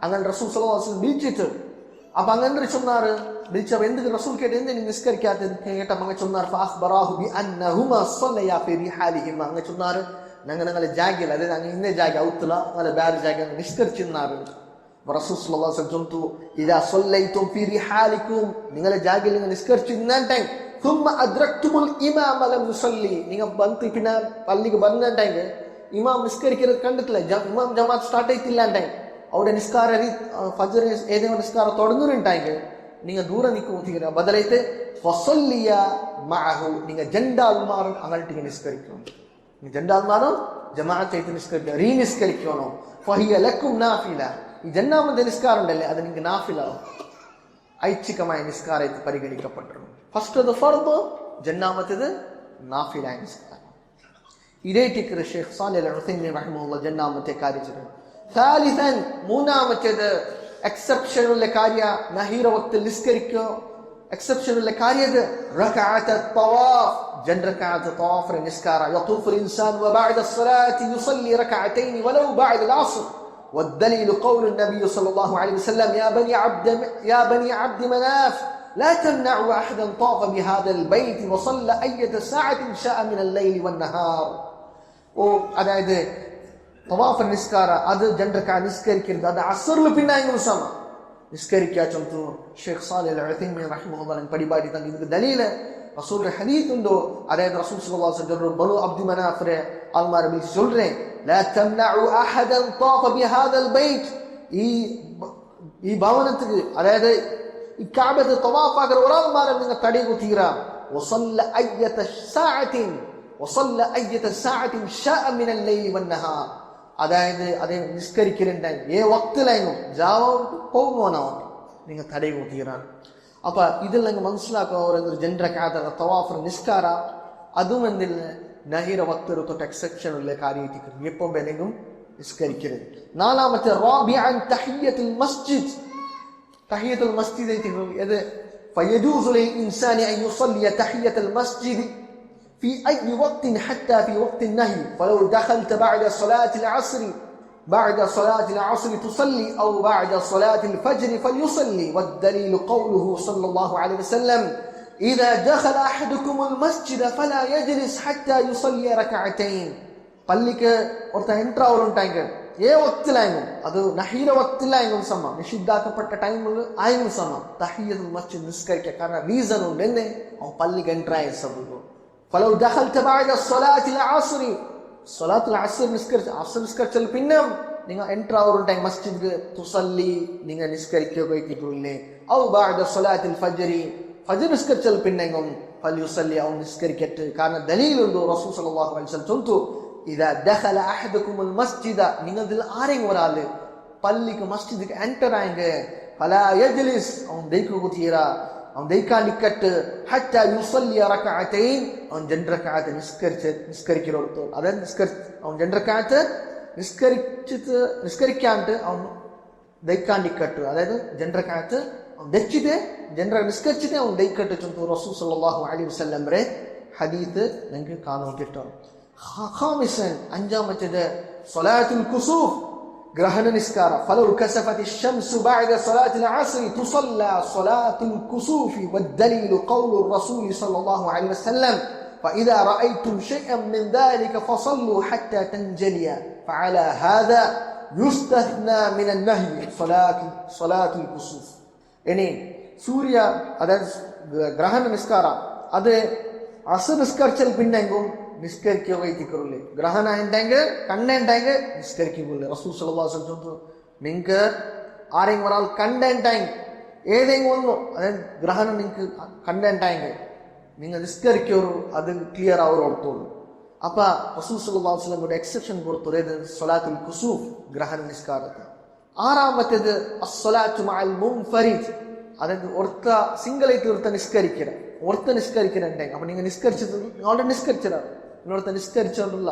അങ്ങനെ റസൂൽ സല്ലല്ലാഹു അലൈഹി വസല്ലം വിളിച്ചിട്ട് അപ്പൊ അങ്ങനെ சொன்னாரு വിളിച്ചവ എന്ത് റസൂൽ കേട്ട് എന്ത് നിസ്കരിക്കാത്തത് കേട്ട അങ്ങ് சொன்னார் ഫഅഖ്ബറഹു ബിഅന്നഹുമ സ്വല്ലയാ ഫി റിഹാലിഹിമ അങ്ങ് சொன்னாரு ഞങ്ങളെ ജാഗയിൽ അതായത് അങ്ങ് ഇന്ന ജാഗ ഔത്തുല അങ്ങനെ വേറെ ജാഗ നിസ്കരിച്ചിരുന്നാറ്. റസൂൽ സല്ലല്ലാഹു അലൈഹി വസല്ലം ചൊല്ലുന്നു ഇദാ സ്വല്ലൈതും ഫി റിഹാലികും നിങ്ങളെ ജാഗയിൽ നിങ്ങൾ നിസ്കരിച്ചിരുന്ന ثم أدركتم الإمام لم يصلي നിങ്ങൾ ಬಂತು പിന്നെ പള്ളിക്ക് ಬಂದ ಟೈಮ್ ഇമാം നിസ്കരിക്കുന്നത് കണ്ടിട്ടില്ല ഇമാം ജമാഅത്ത് സ്റ്റാർട്ട് ആയിട്ടില്ല ടൈം അവിടെ നിസ്കാര ഫജ്ർ ഏതെങ്കിലും നിസ്കാരം തുടങ്ങുന്ന ടൈം നിങ്ങൾ ദൂരെ നിൽക്കുക ബദലായിട്ട് ഫസല്ലിയ മഅഹു നിങ്ങൾ ജണ്ടാൽമാരും അങ്ങോട്ട് നിസ്കരിക്കണം. ജണ്ടാൽമാരും ജമാഅത്തായിട്ട് നിസ്കരിക്കണം നിസ്കരിക്കണോ ഫഹിയ ലക്കും നാഫില. ഈ ജന്നാമത്തെ നിസ്കാരം ഉണ്ടല്ലേ അത് നിങ്ങൾക്ക് നാഫിലാവും ഐച്ഛികമായ നിസ്കാരത്തിൽ പരിഗണിക്കപ്പെട്ടിരുന്നു. ഫസ്റ്റ് അത് ഫർദ് ജന്നാമത്തേത് നാഫിലായ നിസ്കാരം. ഇതേറ്റിക്ക് ഷെയ്ഖ് സാലിഹ് അൽ ഉസൈമീൻ റഹിമഹുല്ലാഹ് ജന്നാമത്തെ കാര്യം. സാലിസൻ മൂന്നാമത്തേത് എക്സെപ്ഷനുള്ള കാര്യ നഹീറ വക്തിൽ നിസ്കരിക്കോ എക്സെപ്ഷനുള്ള കാര്യത് റകഅത തവാഫ് രണ്ട് റകഅത തവാഫ് നിസ്കാര യതൂഫ് الانسان وبعد الصلاه يصلي ركعتين ولو بعد العصر والدليل قول النبي صلى الله عليه وسلم يا بني عبد مناف لا تمنعوا أحدا طاف بهذا البيت وصلى أية ساعة شاء من الليل والنهار. അതായത് തവാഫ് നിസ്കാര അത് ജണ്ടക്ക നിസ്കരിക്കരുത് അത് അസറിൽ പിന്നായെങ്കിലും സമ നിസ്കരിക്കാ ചൊല്ലുന്നു ഷെയ്ഖ് സാലിഹ് അൽ ഉസൈമീൻ റഹിമഹുല്ലാഹ് പരിപാടി തന്നെ ഇതിന് ദലീല് റസൂലിന്റെ ഹദീസ് ഉണ്ടോ അതായത് റസൂൽ സല്ലല്ലാഹു അലൈഹി വസല്ലം ബനു അബ്ദി മനാഫിനെ ആൾമാരെ വിളിച്ച് ചൊല്ലുന്നേ لا تمنعوا أحدا طاف بهذا البيت ഈ ഭവനത്തിക്ക് അതായത് ഈ കഅബത്ത് തവാഫ് ആകർ ഒരാൾമാരും നിങ്ങൾ തടയ കുത്തിയിരാ وصلى أية ساعة شاء من الليل والنهار അതായത് അതേ നിസ്കരിക്കലുണ്ടായി വക്തിലായിരുന്നു ജാവ പോകുന്നവനാവും നിങ്ങൾ തടയ കുത്തിയിരാണ്. അപ്പൊ ഇതിൽ നിങ്ങൾ മനസ്സിലാക്കുക ജൻറക്കാത്ത തവാഫ് നിസ്കാര അതും എന്തില്ല നഹീറ വക്തർ തൊട്ട് എക്സെപ്ഷൻ ഉള്ള കാര്യമായിട്ട് എപ്പം വേണമെങ്കിലും നിസ്കരിക്കരുത്. നാലാമത്തെ റാബിഅൻ തഹിയ്യത്തുൽ മസ്ജിദ് തഹിയ്യത്തുൽ മസ്ജിദ് ഇത് فيجوز للإنسان أن يصلي تحية المسجد في أي وقت حتى في وقت النهي فلو دخلت بعد صلاة العصر تصلي أو بعد صلاة الفجر فليصلي. والدليل قوله صلى الله عليه وسلم إذا دخل أحدكم المسجد فلا يجلس حتى يصلي ركعتين. പള്ളിക്ക് ഒരുത്ത എൻട്ര ആവുന്നുണ്ടായെങ്കിൽ വക്തിലായെങ്കിലും അത് നഹീറ വക്തിലായെങ്കിലും സമ നിഷിദ്ധാക്കപ്പെട്ട ടൈമിൽ ആയെങ്കിലും സമ തഹിയ്യത്തുൽ മസ്ജിദ് നിസ്കരിക്കുക. കാരണം റീസൺ ഉണ്ട് എന്നെ അവൻ പള്ളിക്ക് എൻട്ര ആയ സമയം ഫലോ ദഖൽത ബഅദ സ്വലാത്തിൽ അസ്രി സ്വലാത്തുൽ അസ്ർ നിസ്കരിച്ചാൽ പിന്നെ നിങ്ങൾ എൻട്ര ആവുന്നുണ്ടായി മസ്ജിദ് തുസല്ലി നിങ്ങൾ നിസ്കരിക്കുകയില്ലേ ഔ ബഅദ സ്വലാത്തിൽ ഫജ്രി ഫജ്ർ നിസ്കരിച്ചാൽ പിന്നെങ്കും ഫൽയുസല്ലി അവൻ നിസ്കരിക്കട്ടെ. കാരണം ദലീലുണ്ട് റസൂൽ സല്ലല്ലാഹു അലൈഹി വസല്ലം ചൊല്ലുന്നു ഇദാ ദഖല അഹദുകുമുൽ മസ്ജിദ നിങ്ങളിൽ ആരെങ്കിലും ഒരാൾ പള്ളിക്ക് മസ്ജിദിക്ക് എൻറ്റർ ആയെങ്കിൽ ഫലാ യജ്ലിസ് അവൻ ദൈക്കുകുതീരാ അവൻ ദൈക്കാണ്ടിക്കട്ട് ഹത്താ യുസല്ലി റകഅതൈൻ അവൻ രണ്ട് റകഅത്ത് നിസ്കരിക്കലോടുത്തു. അതായത് അവൻ രണ്ട് റകഅത്ത് നിസ്കരിക്കാണ്ട് അവൻ ദൈക്കാണ്ടിക്കട്ട് അതായത് രണ്ട് റകഅത്ത് ദച്ചിട്ട് ജനറൽ നിസ്കരിച്ചിട്ട് അവൻ ദൈക്കട്ട് ചൊല്ലുന്നു റസൂൽ സല്ലല്ലാഹു അലൈഹി വസല്ലംറെ ഹദീസ് നിങ്ങൾക്ക് കാണാൻ കിട്ടും. ഖാമിസൻ അഞ്ചാമത്തേത് സ്വലാത്തുൽ കുസൂഫ് ഗ്രഹണ നിസ്കാരം ഫലൗ കസഫത്തി الشمس بعد صلاة العصر تصلى صلاة الكسوف والدليل قول الرسول صلى الله عليه وسلم فإذا رأيتم شيئا من ذلك فصلوا حتى تنجلي فعلى هذا يستثنى من النهي صلاة الكسوف. ഇനി സൂര്യ അതായത് ഗ്രഹണ നിസ്കാരം അത് അസർ നിസ്കരിച്ചാൽ പിന്നെങ്കും നിസ്കരിക്കുകയില്ലേ ഗ്രഹണ ഉണ്ടെങ്കിൽ കണ്ടുണ്ടെങ്കിൽ നിസ്കരിക്കുകയില്ല. റസൂൽ സല്ലല്ലാഹു അലൈഹി വസല്ലം നിങ്ങൾക്ക് ആരെങ്കിലും ഒരാൾ കണ്ടുണ്ടെങ്കിൽ ഏതെങ്കിലും ഒന്നും അതായത് ഗ്രഹണം നിങ്ങൾക്ക് കണ്ടുണ്ടെങ്കിൽ നിങ്ങൾ നിസ്കരിക്കൂ അത് ക്ലിയർ അവർ ഓർത്തോളൂ. അപ്പൊ റസൂൽ സല്ലല്ലാഹു അലൈഹി വസല്ലം ഒരു എക്സെപ്ഷൻ കൊടുത്തു, സ്വലാത്തുൽ കുസൂഫ്, ഗ്രഹണ നിസ്കാരത്തിന്. ആറാമത്തേത് അസ്സലാത്തു മഅൽ മുൻഫരിദ്, അതായത് ഒർത്ത സിംഗിളായിട്ട് ഒരുത്ത നിസ്കരിക്കുന്നുണ്ടെങ്കിൽ അപ്പൊ നിങ്ങൾ നിസ്കരിച്ചത് നിങ്ങളുടെ നിസ്കരിച്ചതാണ്, നിങ്ങളൊരുത്ത നിസ്കരിച്ചോണ്ടുള്ള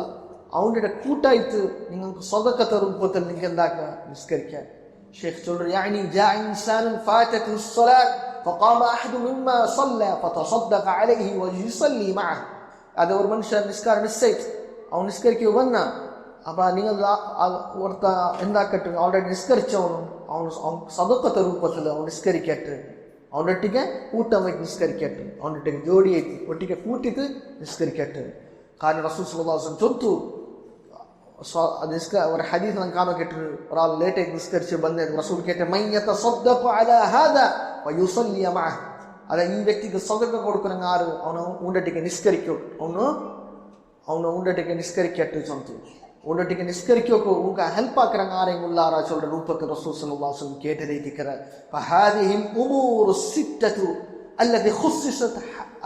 അവന്റെ കൂട്ടായിട്ട് നിങ്ങൾക്ക് സ്വതക്കത്തെ രൂപത്തിൽ നിങ്ങൾക്ക് എന്താക്കുക നിസ്കരിക്കാൻ. ഷെയ്ഖ് ചൊല്ലു يعني جاء إنسان فاتته الصلاة فقام أحد مما صلى فتصدق عليه ويصلي معه. അത് ഒരു മനുഷ്യൻ നിസ്കാരം നിശ്ചയിച്ചു, അവൻ നിസ്കരിക്കുക വന്ന അപ്പൊ നിങ്ങൾ ഓർത്ത എന്താക്കട്ടെ, ഓൾറെഡി നിസ്കരിച്ചവനും അവൻ സദക്കത്തെ രൂപത്തിൽ അവൻ നിസ്കരിക്കട്ടെ, അവൻ്റെ ഒട്ടിക്ക് കൂട്ടമായിട്ട് നിസ്കരിക്കട്ടെ, അവൻ്റെ ഒട്ടിക്ക് ജോഡിയായിട്ട് ഒട്ടിക്ക് കൂട്ടിയിട്ട് നിസ്കരിക്കട്ടെ. കാരണം റസൂൽ സല്ലല്ലാഹു അലൈഹി വസല്ലം ചൊല്ലുന്നു, ഒരു ഹദീസ് നാം കാണാൻ കേട്ടത്, ഒരാൾ ലേറ്റായി നിസ്കരിച്ച് വന്നത് റസൂൽ കേട്ട മൻ യതസദ്ദഖു അലാ ഹാദാ വയുസല്ലി മഅഹ്, അതായത് ഈ വ്യക്തിക്ക് സദഖ കൊടുക്കുന്ന ആര് അവന് ഉണ്ടട്ടിക്ക് നിസ്കരിക്കും, അവന് ഉണ്ടട്ടിക്ക് നിസ്കരിക്കട്ടെ ചൊല്ലുന്നു. உன்னிட்டு நிஸ்கரிக்கோ உங்க ஹெல்ப் ஆக்குறாங்க ஆரையும் உள்ளாரா சொல்ற ரூபத்தை ரசூல் ஸல்லல்லாஹு அலைஹி வஸல்லம் கேட்டதைக்கிறார். فهذه الامور السته التي خصصت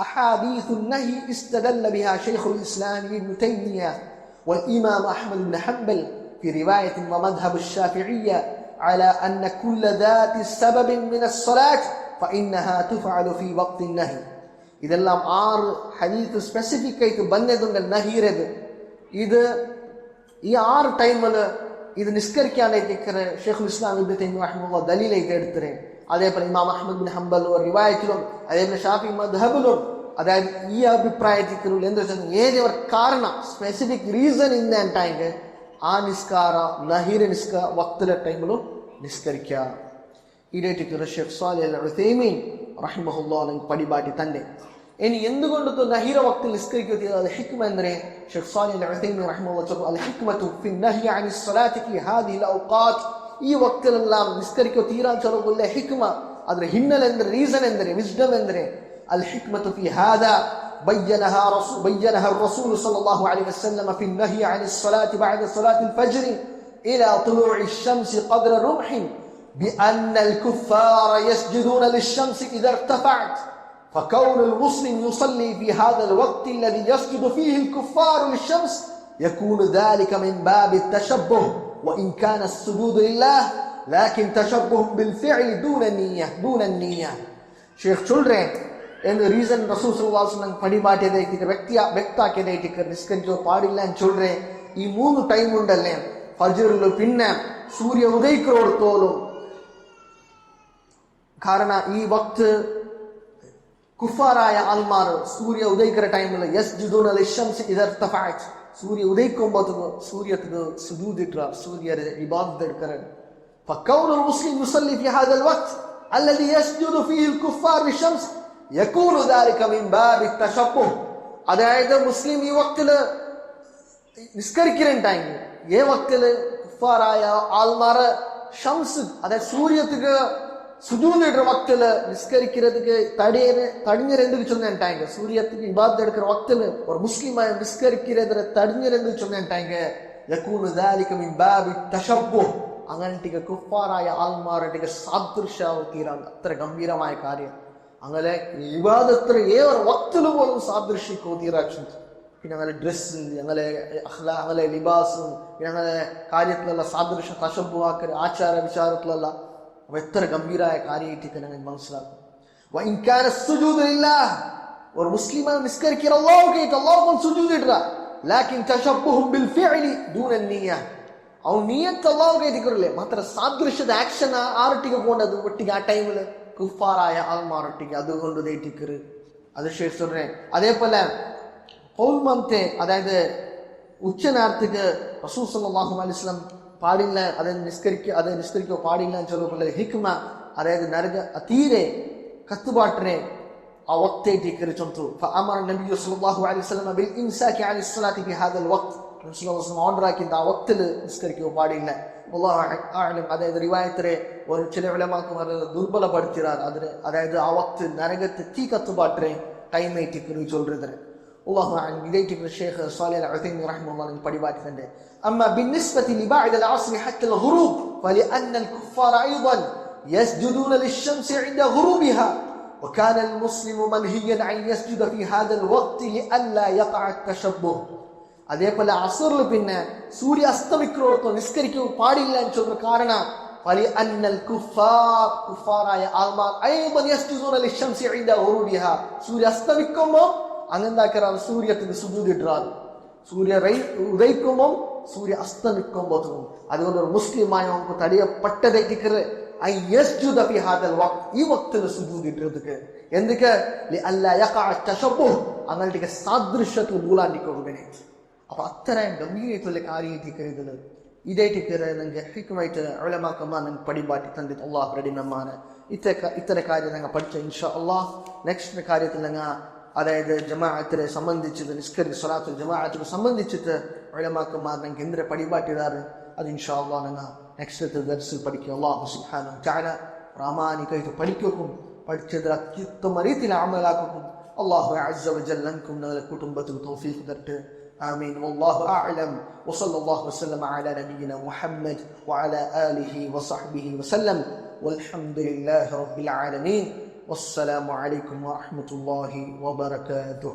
احاديث النهي استدل بها شيخ الاسلام ابن تيميه والامام احمد بن حنبل في روايه ومذهب الشافعيه على ان كل ذات سبب من الصلاه فانها تفعل في وقت النهي. ഇതെല്ലാം ആറ് ഹദീസ് സ്പെസിഫിക് ആയിട്ട് ബന്നതുണ്ട് നഹീറത്. ഇത് ഈ ആറ് ടൈമില് ഇത് നിസ്കരിക്കാനായിട്ട് ഷെയ്ഖുൽ ഇസ്ലാം ഇബ്നു തൈമിയ്യ റഹിമഹുല്ലാഹ് ദലീലായിട്ട് എടുത്തത്. അതേപോലെ ഇമാം അഹ്മദ് ബിൻ ഹംബൽ റിവായത്തിലും അതേപോലെ ഷാഫി മദ്ഹബിലും അതായത് ഈ അഭിപ്രായത്തിലുള്ള എന്താ വെച്ചാൽ ഏതൊരു കാരണം സ്പെസിഫിക് റീസൺ ഇന്നുണ്ടെങ്കിൽ ആ നിസ്കാര നഹീർ നിസ്കാര വക്തിലെ ടൈമിലും നിസ്കരിക്കുക. ഇതേറ്റിക്ക് ഷെയ്ഖ് സാലിഹ് അൽ ഉസൈമീൻ റഹിമഹുല്ലാഹ് പടിപാട്ടി തന്നെ. ഇനി എന്തുകൊണ്ട് നഹീറ വക്തിൽ നിസ്കരിക്കുക അത് ഹിക്മ എന്നേ ഷെയ്ഖ് സാലിഹ് അൽ ഉസൈമീൻ റഹിമഹുല്ലാഹ് അൽ ഹിക്മതു ഫി നഹി അനി സ്വലാത്തി ഫി ഹാദിഹിൽ ഔഖാത്ത്, ഈ വക്തിലെല്ലാം നിസ്കരിക്കുക തീരാൻ ചൊല്ലുള്ള ഹിക്മ ಅದರ ಹಿನ್ನೆಲೆ ಎಂದರೆ ರೀಸನ್ ಎಂದರೆ ವಿಸ್ಡಮ್ ಎಂದರೆ ಅಲ್ ಹಿಕ್ಮತು ಫಿ ಹಾದಾ بينها الرسول صلى الله عليه وسلم في النهي عن الصلاة بعد صلاة الفجر إلى طلوع الشمس قدر رمح بأن الكفار يسجدون للشمس إذا ارتفعت، فكون المسلم يصلي في هذا الوقت الذي يسجد فيه الكفار للشمس يكون ذلك من باب التشبه، وإن كان السجود لله لكن تشبه بالفعل دون النية. شيخ children എന്ന് റീസൺ റസൂൽ സല്ലല്ലാഹു അലൈഹി വസല്ലം പടിമാറ്റിയതായിട്ട് വ്യക്താക്കിയതായിട്ട് നിസ്കരിച്ചോ പാടില്ല എന്ന് ചൊല്ലേ. ഈ മൂന്ന് ടൈം ഉണ്ടല്ലേ ഫജ്റിലും പിന്നെ സൂര്യ ഉദയിക്കോടത്തോളം, കാരണം ഈ വക്ത് കുഫാറായ ആൾമാർ സൂര്യ ഉദയിക്കുന്ന ടൈമിൽ യസ്ജുദൂന ലിശംസി ഇദാ ഇർതഫഅത്, സൂര്യ ഉദയിക്കുമ്പോൾ സൂര്യത്തിന് സുജൂദ് ഇടുക, സൂര്യരെ ഇബാദത്ത് എടുക്കണം. فكون المسلم يصلي في هذا الوقت الذي يسجد فيه الكفار للشمس يكون ذلك من باب التشبه. അതായത് മുസ്ലിം ഈ വക്തില് നിസ്കരിക്കുന്നുണ്ടെങ്കിൽ ഏ വക്തില് കുഫാറായ ആൾമാർ ഷംസ് അതായത് സൂര്യത്തിക്ക് സുജൂദിടുற വക്തില് നിസ്കരിக்கிறதுக்கு தடிஞரெந்து சொன்னாங்க. சூரியத்துக்கு இபாதத் எடுக்கிற வக்தில ஒரு முஸ்லிமா நிஸ்கரிக்கிறதுல தடிஞரெந்து சொன்னாங்க. يكون ذلك من باب التشبه. അങ്ങനെ കുഫാറായ ആൾമാരുടെ സാദൃശ്യാവ് തീരാൻ അത്ര ഗംഭീരമായ കാര്യം. അങ്ങനെ ഇബാദത്തിന് ഏതൊരു വക്തില് പോലും സാദൃശ്യക്കോ തീരാക്ഷൻ. പിന്നെ അങ്ങനെ ഡ്രസ്സും അങ്ങനെ ലിബാസും അങ്ങനെ കാര്യത്തിലുള്ള സാദൃശ്യ തശബ്ബുഹാക്കൽ ആചാര വിചാരത്തിലുള്ള എത്ര ഗംഭീരായ കാര്യമായിട്ട് ഞങ്ങൾ മനസ്സിലാക്കും. ഒരു മുസ്ലിം നിസ്കരിക്കുക അല്ലാഹു സുജൂദ് ഇടുക, ലാകിൻ തശബ്ബുഹും ബിൽ ഫിഅലി ദൂന നിയ്യ. അവൻ നിയ്യത്ത് അല്ലാഹു കേട്ടിക്കില്ലേ, മാത്രം സാദൃശ്യത ആക്ഷൻ ആരൊട്ടിക്ക് പോകേണ്ടത് ഒട്ടിക്ക് ആ ടൈമില് കുഫാറായ ആൾമാരൊട്ടിക്ക് അതുകൊണ്ട് തേറ്റിക്കറ് അത് ശേഷനെ. അതേപോലെ പൗൽമത്തെ അതായത് ഉച്ചനേരത്തേക്ക് റസൂൽ സല്ലല്ലാഹു അലൈഹി വസല്ലം പാടില്ല, അത് നിസ്കരിക്കോ പാടില്ല എന്ന് ചൊല്ലുമ്പോൾ ഹിക്മ അതായത് നരക തീരെ കത്തുപാട്ടിനെ ആ വക്തേറ്റി കറിച്ചു. فأمر النبي صلى الله عليه وسلم بالإمساك عن الصلاة في هذا الوقت. ഓർഡർ ആക്കിയിട്ട് ആ വക്തിൽ നിസ്കരിക്കോ പാടില്ല. അല്ലാഹു അഅലം. അതായത് റിവായത്തിലെ ഒരു ചില ഉലമാക്കന്മാർ ദുർബലപ്പെടുത്തിയാൽ അതിന് അതായത് ആ വക്ത് നരകത്തെ തീ കത്തുപാട്ടിനെ ടൈമേറ്റി കറി ചൊല്ലുന്നത്. അല്ലാഹു അഅലം. ഇതേറ്റി ഷെയ്ഖ് സാലിഹ് അൽ ഉസൈമീൻ റഹിമഹുല്ലാഹ് പടിപാറ്റിട്ടുണ്ട്. أما بالنسبة لبعد العصر حتى الغروب فلأن الكفار أيضا يسجدون للشمس عند غروبها، وكان المسلم منهيا أن يسجد في هذا الوقت لئلا يقع التشبه. അതേപോലെ അസറിൽ പിന്നെ സൂര്യ അസ്തമിക്കുന്നോടത്തോ നിസ്കരിക്കുക പാടില്ല എന്ന് ചൊല്ലുന്ന കാരണം വലി അന്നൽ കുഫാറായ ആൾമാർ സൂര്യ അസ്തമിക്കുമ്പോ അങ്ങനെന്താക്കാറ് സൂര്യത്തിന് സുജൂദിട്ടാറ്. സൂര്യ ഉദയിക്കുമ്പോ സൂര്യ അസ്തമിക്കുമ്പോ അതുകൊണ്ട് ഒരു മുസ്ലിമായ നമുക്ക് തടയപ്പെട്ടതെറ്റിക്കറ് ഈ വക്തില് സുജൂദിട്ടதுக்கு എന്തൊക്കെ അങ്ങനത്തെ സാദൃശ്യത്തിൽ ഊലാണ്ടിക്കൊടുക്കണേ. അപ്പൊ അത്തരം ഗംഭീരത്തുള്ള കാര്യത്തിക്കരുത് ഇതേറ്റിക്കറ് നിങ്ങൾക്ക് ഹിക്മായിട്ട് ഉലമാക്കന്മാർ നിങ്ങൾക്ക് പടിപാട്ടി തന്നിട്ട് അള്ളാഹ് റെഡിമമ്മാണ് ഇത്തരം കാര്യം ഞങ്ങൾ പഠിച്ച ഇൻഷാ അള്ളാഹ്. നെക്സ്റ്റ് കാര്യത്തിൽ ഞങ്ങൾ അതായത് ജമാഅത്തിനെ സംബന്ധിച്ചിട്ട് സ്വലാത്തുൽ ജമാഅത്തിനെ സംബന്ധിച്ചിട്ട് ഉലമാക്കന്മാർ ഞങ്ങൾക്ക് എന്തിനെ പടിപാട്ടിടാറ് അത് ഇൻഷാ അള്ളാഹ് ഞങ്ങൾ നെക്സ്റ്റ് ദർസിൽ പഠിക്കും. അള്ളാഹു സുബ്ഹാനഹു വ തആല പ്രാമാണികമായിട്ട് പഠിക്കും, പഠിച്ചത് അത്യുത്തമ രീതിയിൽ അമലാക്കും. അള്ളാഹു അസ്സ വജല്ല ഞങ്ങൾക്കും ഞങ്ങളുടെ കുടുംബത്തിന് തൗഫീഖ് തരട്ടെ. آمين والله أعلم وصلى الله وسلم على نبينا محمد وعلى آله وصحبه وسلم والحمد لله رب العالمين والسلام عليكم ورحمة الله وبركاته.